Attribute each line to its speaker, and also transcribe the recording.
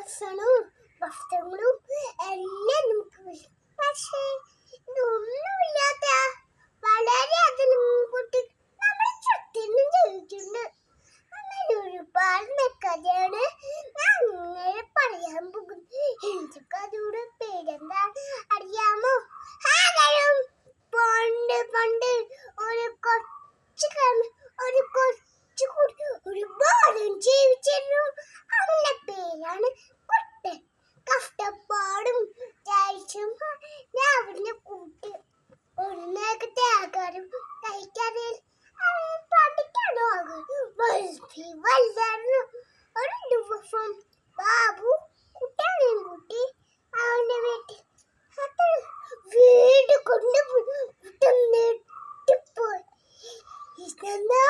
Speaker 1: ഭക്ഷണവും വസ്ത്രങ്ങളും എല്ലാം നമുക്ക് വരും. പക്ഷേ ഇതൊന്നുമില്ലാത്ത വളരെ അധികം കുട്ടി നമ്മുടെ ചുറ്റിനും ജീവിക്കുന്നുണ്ട്. അങ്ങനെ ഒരുപാട് കഥയാണ് ഞാൻ ഇങ്ങനെ പറയാൻ പോകുന്നത്. എനിക്ക് കഥയുടെ പേരെന്താ അറിയാമോ? പണ്ട് ഒരു കൊച്ചു ഒരു ബാലൻ ജീവിച്ചിരുന്നു. അവന്റെ പേരാണ് കുട്ടൻ. കഷ്ടപ്പാടും ചായച്ചും രാവിലെ കൂട്ടി ഒരു നേരത്തെ ആകാരം കഴിക്കാതെ പഠിക്കാനോ വല്ലായിരുന്നു. ഒരു ദിവസം ബാബു കുട്ടനെയും കൂട്ടി അവന്റെ വീട്ടിൽ വീട് കൊണ്ടുപോയി. ഇതെന്താ